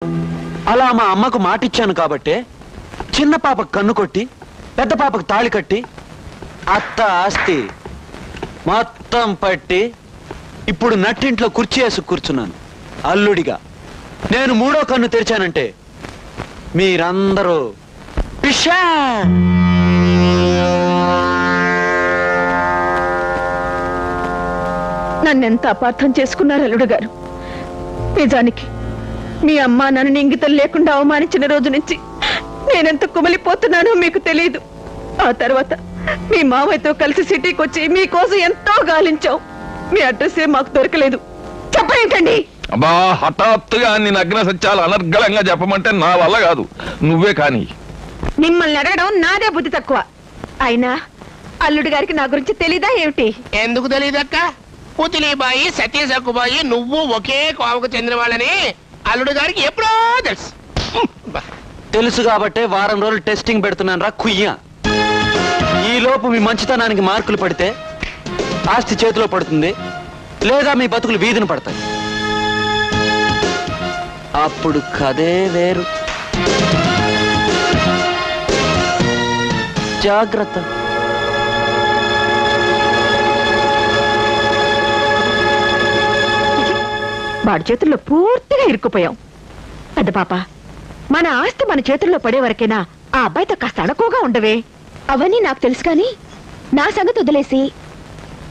అలా మా అమ్మకు మాటిచ్చాను కాబట్టే చిన్న పాపకు కన్ను కొట్టి పెద్ద పాపకు తాళి కట్టి అత్త ఆస్తి మొత్తం పట్టి ఇప్పుడు నట్టింట్లో కుర్చీ వేసి కూర్చున్నాను అల్లుడిగా. నేను 3వ కన్ను తెరిచానంటే మీరందరూ పిషా. నన్నెంత అపార్థం చేసుకున్నారు అల్లుడు గారు. నిజానికి మీ అమ్మా నన్ను ఇంగితం లేకుండా అవమానించిన రోజు నుంచి నేనెంత కుమిలిపోతున్నానో మీకు తెలియదు. ఆ తర్వాత మీ మావయ్యతో కలిసి సిటీకి వచ్చి మీకోసం ఎంతో గాలించాం. మీ అడ్రస్సే మాకు దొరకలేదు. చెప్పేంటండి? అబ్బా, హఠాత్తుగా అన్ని నగ్న సత్యాలు అనర్గళంగా చెప్పమంటే నా వల్ల కాదు, నువ్వే కాని. మిమ్మల్ని అడగడం నాదే బుద్ధి తక్కువ. అయినా అల్లుడు గారికి నా గురించి తెలీదా ఏమిటి? ఎందుకు తెలియదక్క? పుతిలీబాయి సతీష్ అక్కుబాయి నువ్వు ఒకే కోవకు చెందిన వాళ్ళని అల్లుడు గారికి ఎప్పుడో తెలుసు. తెలుసు కాబట్టే వారం రోజులు టెస్టింగ్ పెడుతున్నాను రా కుయ్య. ఈ లోపు మీ మంచితనానికి మార్కులు పడితే ఆస్తి చేతిలో పడుతుంది, లేదా మీ బతుకులు వీధిని పడతాయి. అప్పుడు కదే వేరు. జాగ్రత్త. వాడి చేతుల్లో పూర్తిగా ఇరుక్కుపోయాం. పెద్ద పాప, మన ఆస్తి మన చేతుల్లో పడే వరకేనా ఆ అబ్బాయితో కాస్త అడకుగా ఉండవే. అవన్నీ నాకు తెలుసు కానీ నా సంగతి వదిలేసి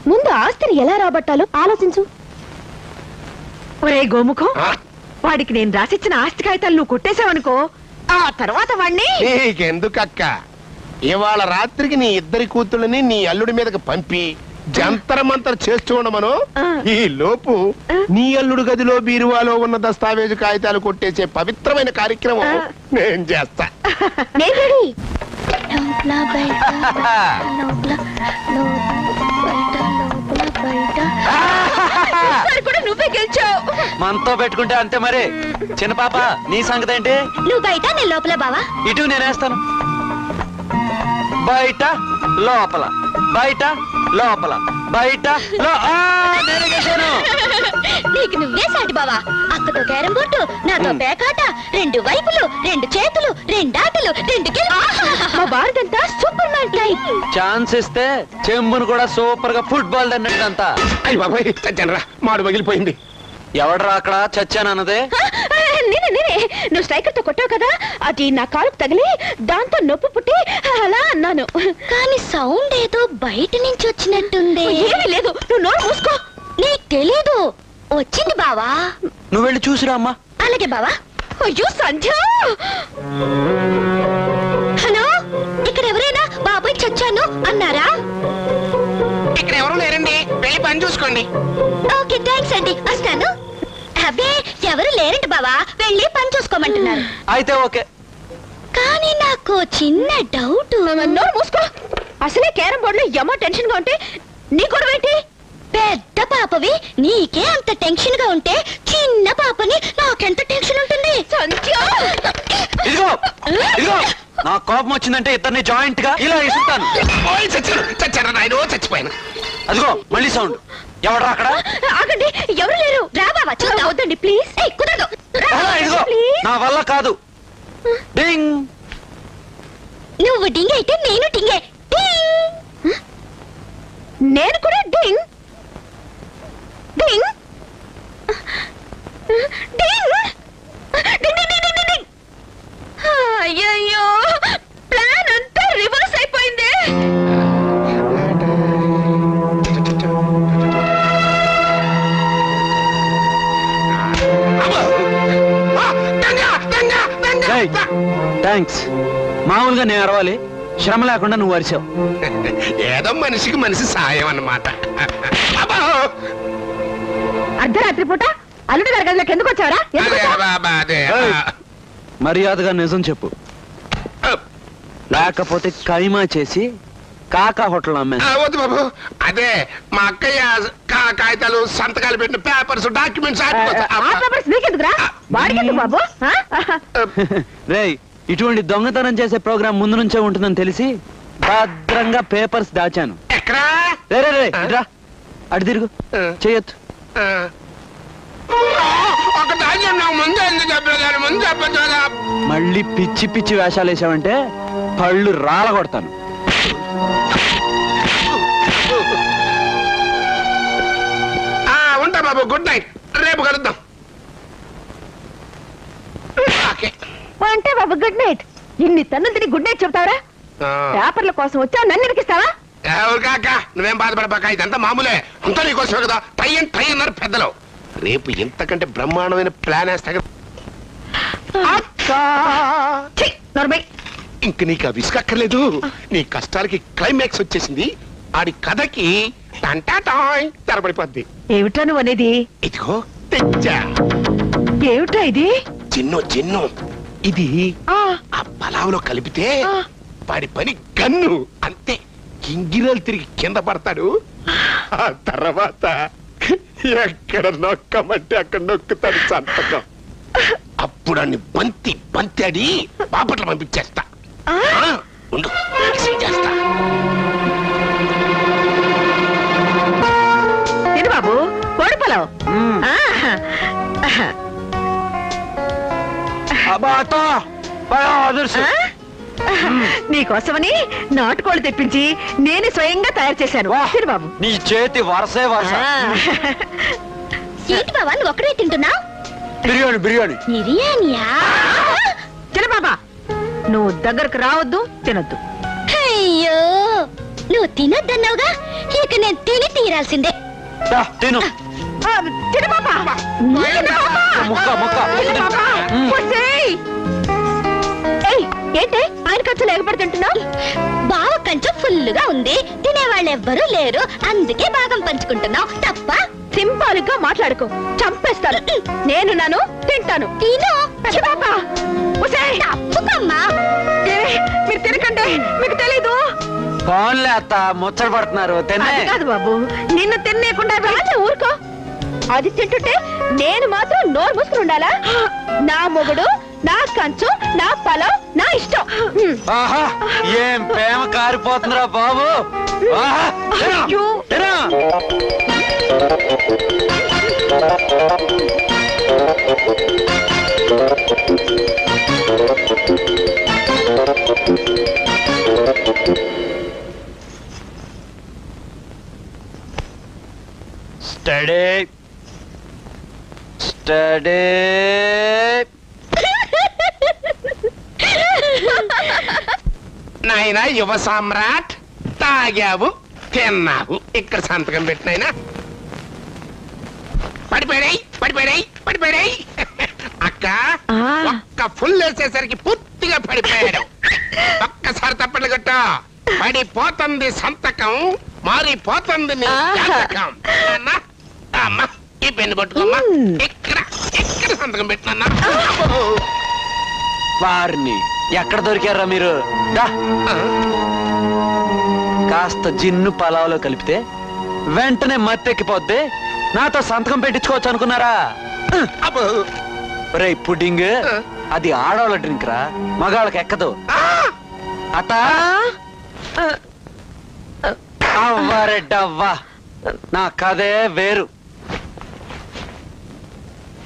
ముందు ఆస్తిని ఎలా రాబట్టాలో ఆలోచించు. ఒరే గోముఖం, వాడికి నేను రాసిచ్చిన ఆస్తి కాగితాలు నువ్వు కొట్టేశావనుకో, ఆ తర్వాత వాణ్ణి. నీకెందుకక్క? ఇవాళ రాత్రికి నీ ఇద్దరి కూతుళ్ళని నీ అల్లుడి మీదకి పంపి జంతర మంతర చేస్తూ ఉండమను. ఈ లోపు నీ అల్లుడు గదిలో బీరువాలో ఉన్న దస్తావేజు కాగితాలు కొట్టేసే పవిత్రమైన కార్యక్రమం నేను చేస్తా. నువ్వే గెలిచావు. మనతో పెట్టుకుంటే అంతే మరి. చిన్న పాప, నీ సంగతి ఏంటి? నువ్వు బయట నేను లోపల బావా. ఇటు నేనేస్తాను. బయట లోపల, బయట లోపల, బయట నేనే గెలిచాను. నీకు నువ్వే సాటి బావా. అక్కతో క్యారం బోర్డు, నాతో పేకాట, 2 వైపులు, 2 చేతులు, 2 ఆటలు, 2 మా భారతంతా సూపర్ మ్యాన్ టైప్. ఛాన్స్ ఇస్తే చెంబును కూడా సూపర్ గా ఫుట్బాల్ అన్నట్టంతా. అయ్యి బాబాయ్, చచ్చానరా, మాడు పగిలిపోయింది. ఎవడరా అక్కడ చచ్చానన్నదే? నేనే. నువ్వు స్ట్రైకర్ తో కొట్టావు కదా, అది నా కాలుకు తగిలి దాంతో నొప్పి పుట్టి అలా అన్నాను. కానీ సౌండ్ ఏదో బయట నుంచి వచ్చినట్టుంది. ఏమీ లేదు, నువ్వు నోరు మూసుకో. నీకు తెలీదు, వచ్చింది బావా. నువ్వు వెళ్ళి చూసిరా అమ్మా. అలాగే బావా. అయ్యో సంధ్య. హలో, ఇక్కడ ఎవరైనా బాబాయ్ చచ్చాను అన్నారా? ఇక్కడ ఎవరు లేరండి, వెళ్ళి పని చూసుకోండి. ఓకే, థ్యాంక్స్ అండి, వస్తాను. అబ్బే, ఎవరు లేరండి బావా, వెళ్ళి పని చూసుకోమంటున్నారు. అయితే ఓకే. కానీ నాకు చిన్న డౌట్. నోరు మూసుకో. అసలే క్యారం బోర్డులో ఏమో టెన్షన్ గా ఉంటే నీ గొడవ ఏంటి? పెద్ద పాపవి నీకే అంత టెన్షన్ గా ఉంటే చిన్న పాపని నాకెంత టెన్షన్ ఉంటుంది? ఇదిగో ఇదిగో, నా కోపం వచ్చిందంటే ఇద్దరిని జాయింట్ గా ఇలా ఇస్తుంటాను. చచ్చారా నాయనో, చచ్చిపోయాను. అదిగో మళ్ళీ సౌండ్. ఎవడరా అక్కడ? ఆగండి, ఎవరు లేరు. రా బావా, చూద్దాం. వద్దండి ప్లీజ్. కుదరదు. ఇదిగో, నా వల్ల కాదు. డింగ్. నువ్వు డింగ్ అయితే నేను డింగే. నేను కూడా డింగ్ డింగ్ డింగ్ డింగ్. అయ్యయ్యో, ప్లాన్ అంతా రివర్స్ అయిపోయింది. థ్యాంక్స్. మామూలుగా నేను అరవాలి, శ్రమ లేకుండా నువ్వు అరిచావు. ఏదో మనిషికి మనిషి సాయం అన్నమాట. అర్ధరాత్రి పూట అల్లుడు గారి గదిలోకి ఎందుకు వచ్చావరా? మర్యాదగా నిజం చెప్పు, లేకపోతే కైమా చేసి కాకా హోటల్ అమ్మాను. వద్దు బాబు, అదే మా అక్కయ్య కాగితాలు సంతకాలు పెట్టిన పేపర్స్ డాక్యుమెంట్స్. నీకెందుకురా? వాడికెందుకు బాబు? రేయ్, ఇటువంటి దొంగతనం చేసే ప్రోగ్రాం ముందు నుంచే ఉంటుందని తెలిసి భద్రంగా పేపర్స్ దాచాను. ఎక్కడా? అటు తిరుగు, చేయొద్దు. ఒక కొంచెం నాకు ముందు ఎందుకు చెప్పలేదు? ముందు చెప్పచ్చు కదా. మళ్ళీ పిచ్చి పిచ్చి వేషాలు వేసావంటే పళ్ళు రాలగొడతాను. ఉంటా బాబు, గుడ్ నైట్, రేపు కలుద్దాం. ఓకే. అంటే బాబు గుడ్ నైట్. ఇన్ని తన్నులు తిని గుడ్ నైట్ చెప్తావరా? పేపర్ల కోసం వచ్చా నన్ను ఇరికిస్తావా? ఎవరు కాక నువ్వేం బాధపడబాక, ఇదంతా మామూలే, అంతా నీకోసమే కదా. టై అన్నారు పెద్దలు. రేపు ఇంతకంటే బ్రహ్మాండమైన ప్లాన్ వేస్తా కదా. ఇంక నీకు ఆ విసుకక్కర్లేదు. నీ కష్టాలకి క్లైమాక్స్ వచ్చేసింది. ఆడి కథకి టంటాటాయ్ తెరపడిపోద్ది. ఏమిటా నువ్వు అనేది? ఇదిగో తెచ్చా. ఏమిటా ఇది? చిన్ను ఇది ఆ పలావులో కలిపితే వాడి పని గన్ను అంతే. గింగిరాలు తిరిగి కింద పడతాడు. ఆ తర్వాత ఎక్కడ నొక్కమంటే అక్కడ నొక్కుతాడు సంతకం. అప్పుడు అన్ని బంతి అడి బాపట్ల పంపించేస్తా. ఉండు, చేస్తా. తిను బాబు, కోడి పొలం. నీకోసమని నాటుకోళ్ళు తెప్పించి నేను స్వయంగా తయారు చేశాను. తిను బాబు. నీ చేతి వరసే వరస. ఏంటి బావా నువ్వు ఒక్కడే తింటున్నావు? బిర్యానీ బిర్యానీయా? తిను బాబా, నువ్వు దగ్గరకు రావద్దు, తినొద్దు. అయ్యో, నువ్వు తినొద్దన్నావుగా, ఇక నేను తిని తీరాల్సిందే. తిను. తిను బాబా. ఏంటి ఆయన ఖర్చు లేకపోతే తింటున్నావు? బావ కంచం ఫుల్లుగా ఉంది, తినేవాళ్ళు ఎవ్వరూ లేరు, అందుకే భాగం పంచుకుంటున్నావు తప్ప. సింపాల్ గా మాట్లాడుకో, చంపేస్తాను. నేను నన్ను తింటాను. తిను బాబా. తప్పుకమ్మా. మీరు తినకండి, మీకు తెలీదు. ఫోన్లే అత్త, ముచ్చట పడుతున్నారు. అది కాదు బాబు, నిన్ను తినేయకుండా ఊరుకో. అది తింటుంటే నేను మాత్రం నోరు మూసుకుని ఉండాలా? నా మొగుడు, నా కంచు, నా పొలం, నా ఇష్టం. ఆహా, ఏం ప్రేమ కారిపోతుందిరా బాబు. స్టడీ నాయనా యువ సామ్రాట్, తాగావు, తిన్నావు. ఇక్కడ సంతకం పెట్టినాయనా. పడిపోయాయి. అక్క ఒక్క ఫుల్ వేసేసరికి పూర్తిగా పడిపోయాడు. ఒక్కసారి తప్పట్లు కొట్ట. పడిపోతుంది సంతకం, మారిపోతుంది నీ జాతకం. అమ్మా ఈ పెన్ను పట్టుకోమ్మా. ఇక్కడ సంతకం పెట్టినా. వారిని ఎక్కడ దొరికారా మీరు? కాస్త జిన్ను పలావులో కలిపితే వెంటనే మత్తెక్కిపోద్ది. నాతో సంతకం పెట్టించుకోవచ్చు అనుకున్నారా? రే పుడ్డింగ్, అది ఆడవాళ్ళ డ్రింక్ రా, మగాళ్ళకి ఎక్కదు. అత్త అవ్వారెడ్డవ్వా, నా కథే వేరు.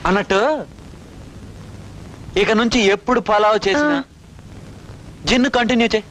అన్నట్టు ఇక నుంచి ఎప్పుడు పలావ్ చేసినా జిన్ను కంటిన్యూ చేయి.